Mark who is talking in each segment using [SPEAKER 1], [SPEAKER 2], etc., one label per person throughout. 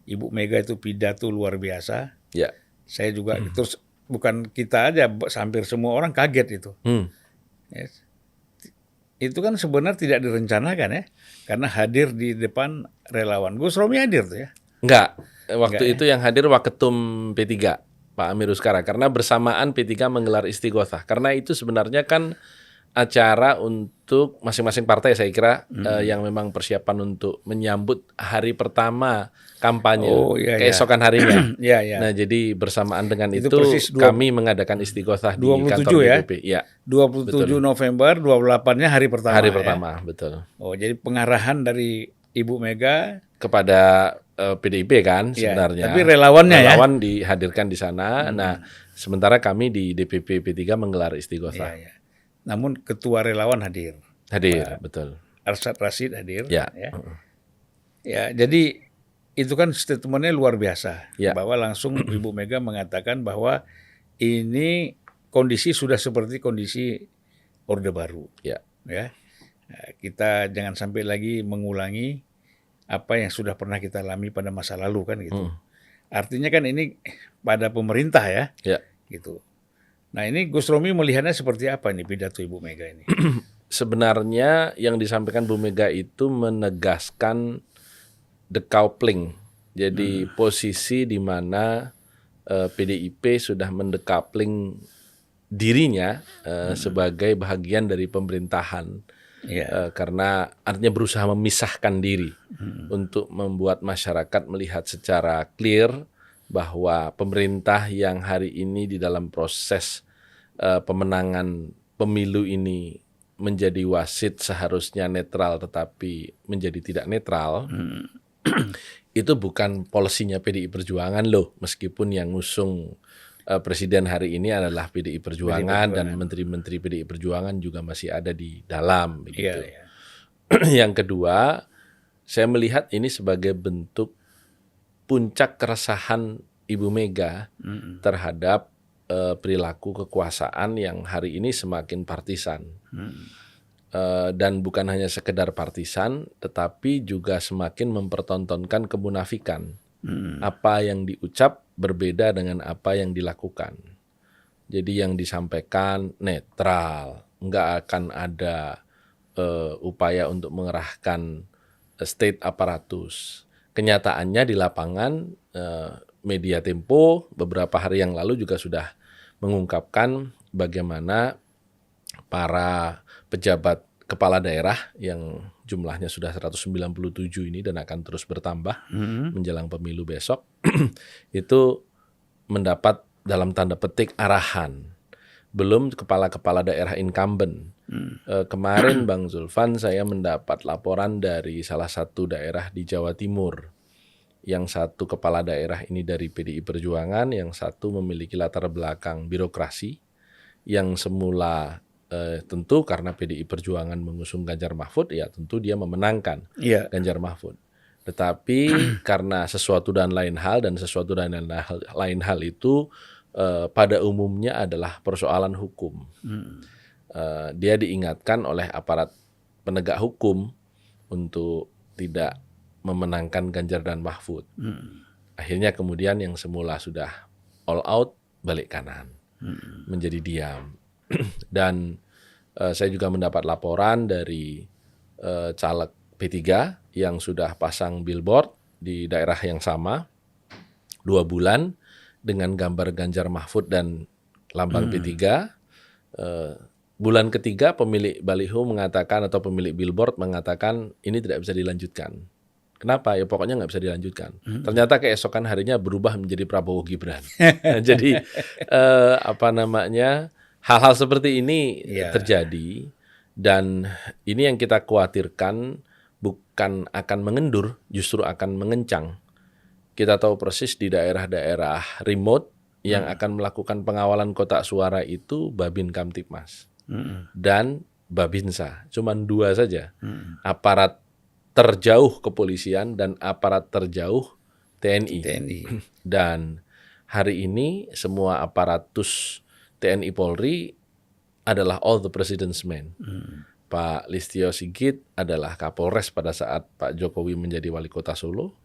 [SPEAKER 1] Ibu Mega itu pidato luar biasa.
[SPEAKER 2] Ya.
[SPEAKER 1] Saya juga terus bukan kita aja, hampir semua orang kaget itu. Ya. Itu kan sebenarnya tidak direncanakan ya, karena hadir di depan relawan. Gus Romi hadir tuh ya.
[SPEAKER 2] Enggak,
[SPEAKER 1] Enggak
[SPEAKER 2] waktu
[SPEAKER 1] ya?
[SPEAKER 2] itu yang hadir Waketum P3, Pak Amir Uskara, karena bersamaan P3 menggelar Istighosah. Karena itu sebenarnya kan acara untuk masing-masing partai saya kira yang memang persiapan untuk menyambut hari pertama kampanye,
[SPEAKER 1] Oh iya ya.
[SPEAKER 2] keesokan harinya.
[SPEAKER 1] Iya ya.
[SPEAKER 2] Nah, jadi bersamaan dengan
[SPEAKER 1] Itu
[SPEAKER 2] itu
[SPEAKER 1] persis
[SPEAKER 2] kami mengadakan Istighosah di
[SPEAKER 1] 27
[SPEAKER 2] kantor
[SPEAKER 1] ya.
[SPEAKER 2] DPP. Ya,
[SPEAKER 1] 27
[SPEAKER 2] betul.
[SPEAKER 1] November, 28-nya hari pertama
[SPEAKER 2] Hari
[SPEAKER 1] ya.
[SPEAKER 2] pertama, betul.
[SPEAKER 1] Oh, jadi pengarahan dari Ibu Mega
[SPEAKER 2] Kepada PDIP kan
[SPEAKER 1] ya,
[SPEAKER 2] sebenarnya.
[SPEAKER 1] tapi relawannya
[SPEAKER 2] Relawan dihadirkan di sana. Nah, sementara kami di DPP P3 menggelar
[SPEAKER 1] ya.
[SPEAKER 2] Istighosah.
[SPEAKER 1] Ya. Namun ketua relawan hadir.
[SPEAKER 2] Hadir, betul.
[SPEAKER 1] Arsyad Rashid hadir.
[SPEAKER 2] Ya.
[SPEAKER 1] Ya, jadi itu kan statementnya luar biasa.
[SPEAKER 2] Ya.
[SPEAKER 1] Bahwa langsung Ibu Mega mengatakan bahwa ini kondisi sudah seperti kondisi Orde Baru.
[SPEAKER 2] Ya.
[SPEAKER 1] Ya. Nah, kita jangan sampai lagi mengulangi apa yang sudah pernah kita alami pada masa lalu kan gitu. Artinya kan ini pada pemerintah ya.
[SPEAKER 2] Ya.
[SPEAKER 1] Gitu. Nah, ini Gus Romi melihatnya seperti apa nih pidato Ibu Mega ini?
[SPEAKER 2] Sebenarnya yang disampaikan Bu Mega itu menegaskan decoupling. Jadi posisi di mana PDIP sudah mendecoupling dirinya sebagai bagian dari pemerintahan.
[SPEAKER 1] Ya.
[SPEAKER 2] Karena artinya berusaha memisahkan diri untuk membuat masyarakat melihat secara clear bahwa pemerintah yang hari ini di dalam proses pemenangan pemilu ini menjadi wasit seharusnya netral tetapi menjadi tidak netral. Itu bukan polisinya PDI Perjuangan loh, meskipun yang ngusung presiden hari ini adalah PDI Perjuangan dan menteri-menteri PDI Perjuangan juga masih ada di dalam begitu.
[SPEAKER 1] Ya.
[SPEAKER 2] Yang kedua, saya melihat ini sebagai bentuk puncak keresahan Ibu Mega terhadap perilaku kekuasaan yang hari ini semakin partisan. Dan bukan hanya sekedar partisan, tetapi juga semakin mempertontonkan kemunafikan. Apa yang diucap berbeda dengan apa yang dilakukan. Jadi yang disampaikan netral, nggak akan ada upaya untuk mengerahkan state aparatus. Kenyataannya di lapangan media Tempo beberapa hari yang lalu juga sudah mengungkapkan bagaimana para pejabat kepala daerah yang jumlahnya sudah 197 ini dan akan terus bertambah menjelang pemilu besok itu mendapat dalam tanda petik arahan. Belum kepala-kepala daerah incumbent. Kemarin Bang Zulfan saya mendapat laporan dari salah satu daerah di Jawa Timur. Yang satu kepala daerah ini dari PDI Perjuangan, yang satu memiliki latar belakang birokrasi, yang semula tentu karena PDI Perjuangan mengusung Ganjar Mahfud, ya tentu dia memenangkan Ganjar Mahfud. Tetapi karena sesuatu dan lain hal itu pada umumnya adalah persoalan hukum. Dia diingatkan oleh aparat penegak hukum untuk tidak memenangkan Ganjar dan Mahfud. Akhirnya kemudian yang semula sudah all out balik kanan, menjadi diam. Dan saya juga mendapat laporan dari caleg P3 yang sudah pasang billboard di daerah yang sama 2 bulan dengan gambar Ganjar Mahfud dan lambang P3. Bulan ketiga pemilik baliho mengatakan atau pemilik billboard mengatakan ini tidak bisa dilanjutkan. Kenapa? Ya pokoknya nggak bisa dilanjutkan. Ternyata keesokan harinya berubah menjadi Prabowo Gibran. Jadi hal-hal seperti ini terjadi dan ini yang kita khawatirkan bukan akan mengendur, justru akan mengencang. Kita tahu persis di daerah-daerah remote yang akan melakukan pengawalan kotak suara itu Babin Kamtipmas dan Babinsa. Cuman 2 saja. Aparat terjauh kepolisian dan aparat terjauh TNI. Dan hari ini semua aparatus TNI Polri adalah all the president's men. Pak Listio Sigit adalah Kapolres pada saat Pak Jokowi menjadi wali kota Solo.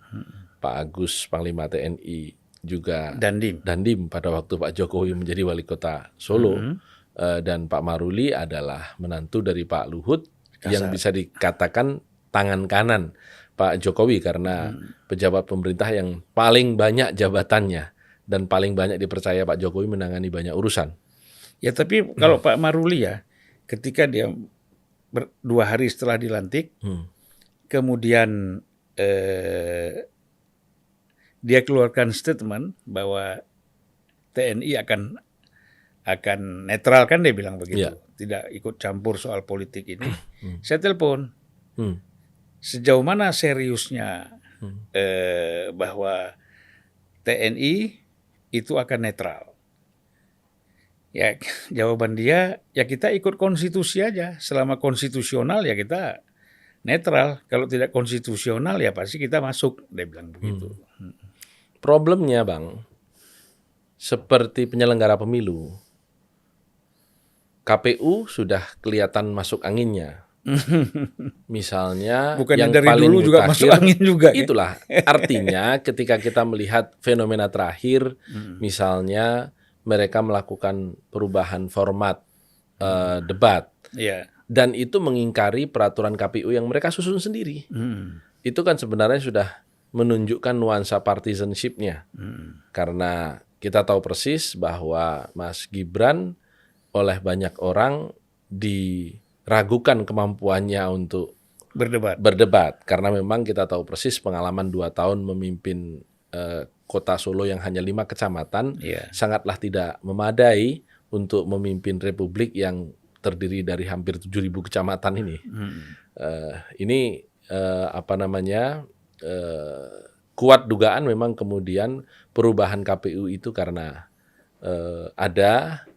[SPEAKER 2] Pak Agus Panglima TNI juga
[SPEAKER 1] Dandim
[SPEAKER 2] pada waktu Pak Jokowi menjadi wali kota Solo, dan Pak Maruli adalah menantu dari Pak Luhut yang bisa dikatakan tangan kanan Pak Jokowi karena pejabat pemerintah yang paling banyak jabatannya dan paling banyak dipercaya Pak Jokowi menangani banyak urusan.
[SPEAKER 1] Ya, tapi kalau Pak Maruli ya, ketika dia 2 hari setelah dilantik, kemudian dia keluarkan statement bahwa TNI akan netral, kan dia bilang begitu, tidak ikut campur soal politik ini. Saya telepon, sejauh mana seriusnya bahwa TNI itu akan netral? Ya, jawaban dia, ya kita ikut konstitusi aja. Selama konstitusional ya kita netral. Kalau tidak konstitusional ya pasti kita masuk, dia bilang begitu.
[SPEAKER 2] Problemnya Bang, seperti penyelenggara pemilu, KPU sudah kelihatan masuk anginnya. Misalnya
[SPEAKER 1] bukannya
[SPEAKER 2] yang
[SPEAKER 1] dari
[SPEAKER 2] paling
[SPEAKER 1] dulu juga
[SPEAKER 2] mutakhir,
[SPEAKER 1] masuk angin juga.
[SPEAKER 2] Itulah artinya ketika kita melihat fenomena terakhir, misalnya mereka melakukan perubahan format debat, dan itu mengingkari peraturan KPU yang mereka susun sendiri. Itu kan sebenarnya sudah menunjukkan nuansa partisanship-nya. Karena kita tahu persis bahwa Mas Gibran oleh banyak orang diragukan kemampuannya untuk berdebat. Karena memang kita tahu persis pengalaman 2 tahun memimpin kota Solo yang hanya 5 kecamatan sangatlah tidak memadai untuk memimpin republik yang terdiri dari hampir 7.000 kecamatan ini. Kuat dugaan memang kemudian perubahan KPU itu karena ada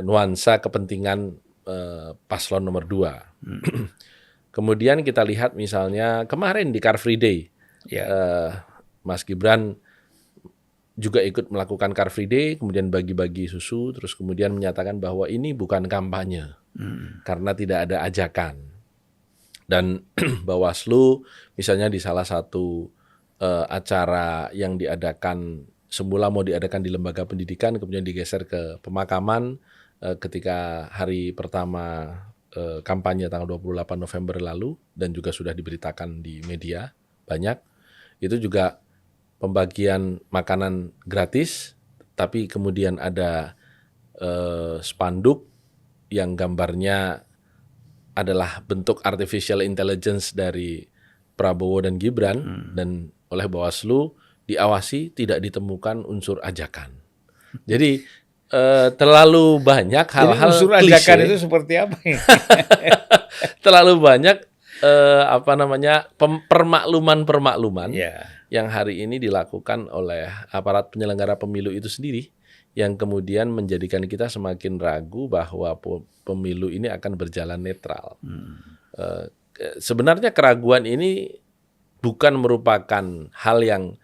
[SPEAKER 2] nuansa kepentingan paslon nomor 2. Kemudian kita lihat misalnya kemarin di Car Free Day, Mas Gibran juga ikut melakukan Car Free Day, kemudian bagi-bagi susu, terus kemudian menyatakan bahwa ini bukan kampanye karena tidak ada ajakan. Dan Bawaslu misalnya di salah satu acara yang diadakan, semula mau diadakan di lembaga pendidikan, kemudian digeser ke pemakaman ketika hari pertama kampanye tanggal 28 November lalu, dan juga sudah diberitakan di media banyak, itu juga pembagian makanan gratis, tapi kemudian ada spanduk yang gambarnya adalah bentuk artificial intelligence dari Prabowo dan Gibran, dan oleh Bawaslu diawasi tidak ditemukan unsur ajakan. Jadi terlalu banyak hal-hal
[SPEAKER 1] unsur ajakan itu seperti apa?
[SPEAKER 2] Terlalu banyak permakluman yang hari ini dilakukan oleh aparat penyelenggara pemilu itu sendiri, yang kemudian menjadikan kita semakin ragu bahwa pemilu ini akan berjalan netral. Sebenarnya keraguan ini bukan merupakan hal yang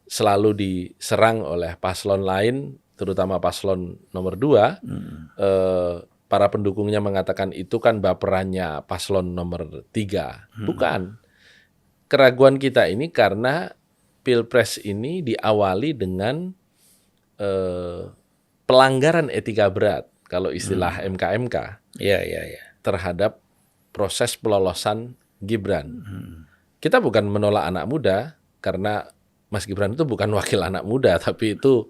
[SPEAKER 2] selalu diserang oleh paslon lain, terutama paslon nomor 2. Para pendukungnya mengatakan itu kan baperannya paslon nomor 3. Bukan. Keraguan kita ini karena Pilpres ini diawali dengan pelanggaran etika berat, kalau istilah MKMK, terhadap proses pelolosan Gibran. Kita bukan menolak anak muda, karena Mas Gibran itu bukan wakil anak muda, tapi itu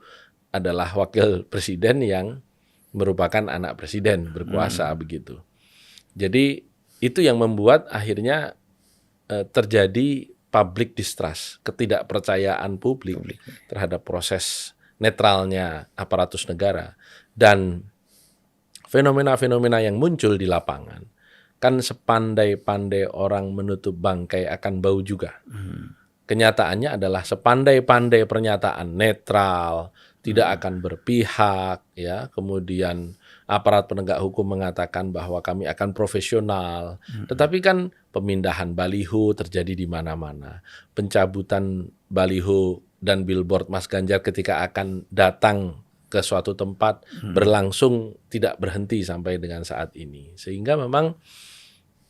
[SPEAKER 2] adalah wakil presiden yang merupakan anak presiden berkuasa begitu. Jadi itu yang membuat akhirnya terjadi public distrust, ketidakpercayaan publik terhadap proses netralnya aparatus negara. Dan fenomena-fenomena yang muncul di lapangan, kan sepandai-pandai orang menutup bangkai akan bau juga. Kenyataannya adalah sepandai-pandai pernyataan netral, tidak akan berpihak, ya. Kemudian aparat penegak hukum mengatakan bahwa kami akan profesional. Tetapi kan pemindahan baliho terjadi di mana-mana. Pencabutan baliho dan billboard Mas Ganjar ketika akan datang ke suatu tempat berlangsung tidak berhenti sampai dengan saat ini. Sehingga memang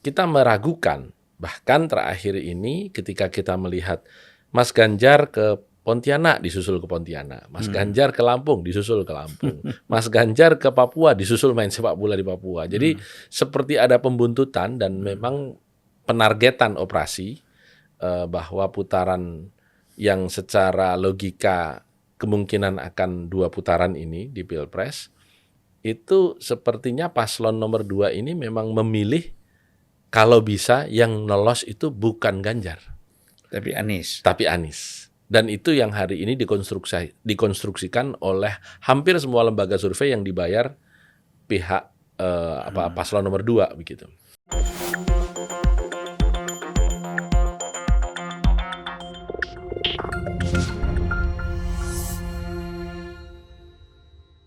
[SPEAKER 2] kita meragukan, bahkan terakhir ini ketika kita melihat Mas Ganjar ke Pontianak disusul ke Pontianak, Mas Ganjar ke Lampung disusul ke Lampung, Mas Ganjar ke Papua disusul main sepak bola di Papua. Jadi seperti ada pembuntutan dan memang penargetan operasi bahwa putaran yang secara logika kemungkinan akan 2 putaran ini di Pilpres itu sepertinya paslon nomor 2 ini memang memilih kalau bisa yang lolos itu bukan Ganjar.
[SPEAKER 1] Tapi Anies.
[SPEAKER 2] Dan itu yang hari ini dikonstruksikan oleh hampir semua lembaga survei yang dibayar pihak paslon nomor 2 begitu.